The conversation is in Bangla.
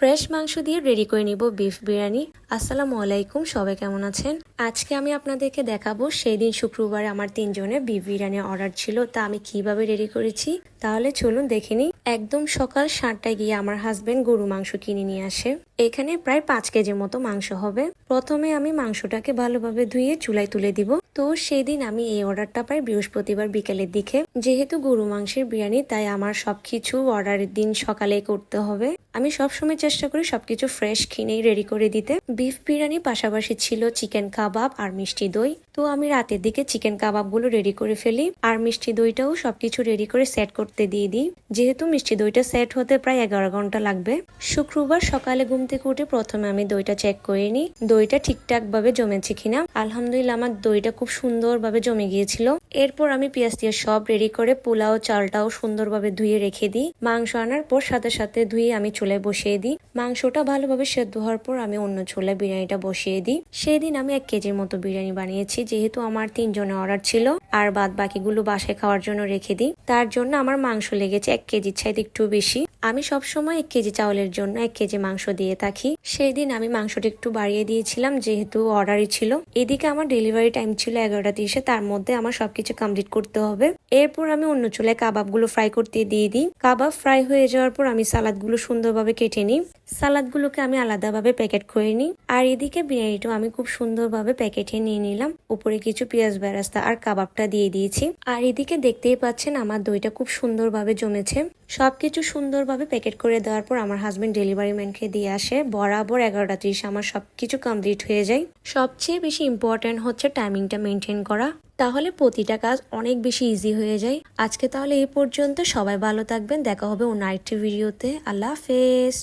ফ্রেশ মাংস দিয়ে রেডি করে নিব বিফ বিরিয়ানি। আসসালামু আলাইকুম, সবাই কেমন আছেন? আজকে আমি আপনাদেরকে দেখাবো সেই দিন শুক্রবারে আমার 3 জনের বিফ বিরিয়ানি অর্ডার ছিল, তা আমি কিভাবে রেডি করেছি। তাহলে চলুন দেখে নিই। একদম সকাল 7টায় গিয়ে আমার হাজবেন্ড গরু মাংস কিনে নিয়ে আসে। এখানে প্রায় 5 কেজি মতো মাংস হবে। প্রথমে আমি মাংসটাকে ভালোভাবে ধুয়ে চুলায় তুলে দিব। তো সেই দিন আমি এই অর্ডারটা পাই বৃহস্পতিবার বিকেলের দিকে। যেহেতু গরু মাংসের বিরিয়ানি, তাই আমার সবকিছু অর্ডারের দিন সকালে করতে হবে। আমি সবসময় চেষ্টা করি সবকিছু ফ্রেশ কিনেই রেডি করে দিতে। বিফ বিরিয়ানি পাশাপাশি ছিল চিকেন কাবাব আর মিষ্টি দই। তো আমি রাতের দিকে চিকেন কাবাব গুলো রেডি করে ফেলি, আর মিষ্টি দইটাও সবকিছু রেডি করে সেট করতে দিয়ে দিই। যেহেতু মিষ্টি দইটা সেট হতে প্রায় 11 ঘন্টা লাগবে। শুক্রবার সকালে ঘুম থেকে উঠে প্রথমে আমি দইটা চেক করে নিই, দইটা ঠিকঠাক ভাবে জমেছে কিনা। আলহামদুলিল্লাহ, আমার দইটা খুব সুন্দরভাবে জমে গিয়েছিল। এরপর আমি পেঁয়াজ দিয়ে সব রেডি করে পোলাও চালটাও সুন্দরভাবে ধুয়ে রেখে দিই। মাংস আনার পর সাথে সাথে ধুয়ে আমি চুলায় বসিয়ে দিই। মাংসটা ভালোভাবে সেদ্ধ হওয়ার পর আমি অন্য চুলায় বিরিয়ানিটা বসিয়ে দিই। সেই দিন আমি 1 কেজির মতো বিরিয়ানি বানিয়েছি, যেহেতু আমার 3 জনের অর্ডার ছিল, আর বাদ বাকিগুলো বাসায় খাওয়ার জন্য রেখে দিই। তার জন্য আমার মাংস লেগেছে 1 কেজির চাইতে একটু বেশি। আমি সবসময় 1 কেজি চাউলের জন্য 1 কেজি মাংস দিয়ে থাকি। সেই দিন আমি মাংসটা একটু বাড়িয়ে দিয়েছিলাম, যেহেতু অর্ডারই ছিল। এদিকে আমার ডেলিভারি টাইম ছিল 11টা 30, তার মধ্যে আমার সবকিছু কমপ্লিট করতে হবে। এরপর আমি অন্য চুলায় কাবাবগুলো ফ্রাই করতে দিয়ে দিই। কাবাব ফ্রাই হয়ে যাওয়ার পর আমি সালাদগুলো সুন্দরভাবে কেটে নিই। সালাদগুলোকে আমি আলাদাভাবে প্যাকেট করে নিই। আর এদিকে বিরিয়ানিটাও আমি খুব সুন্দরভাবে প্যাকেটে নিয়ে নিলাম। উপরে কিছু পেঁয়াজ বেরেস্তা আর কাবাবটা দিয়ে দিয়েছি। আর এদিকে দেখতেই পাচ্ছেন আমার দইটা খুব সুন্দরভাবে জমেছে। সবকিছু সুন্দরভাবে প্যাকেট করে দেওয়ার পর আমার হাজবেন্ড ডেলিভারি ম্যানকে দিয়ে আসে। বরাবর 11টা 30 আমার সবকিছু কমপ্লিট হয়ে যায়। সবচেয়ে বেশি ইম্পর্টেন্ট হচ্ছে টাইমিংটা মেনটেন করা, তাহলে প্রতিটা কাজ অনেক বেশি ইজি হয়ে যায়। আজকে তাহলে এই পর্যন্ত। সবাই ভালো থাকবেন, দেখা হবে অন্য আরেকটি ভিডিওতে। আল্লাহ হাফেজ।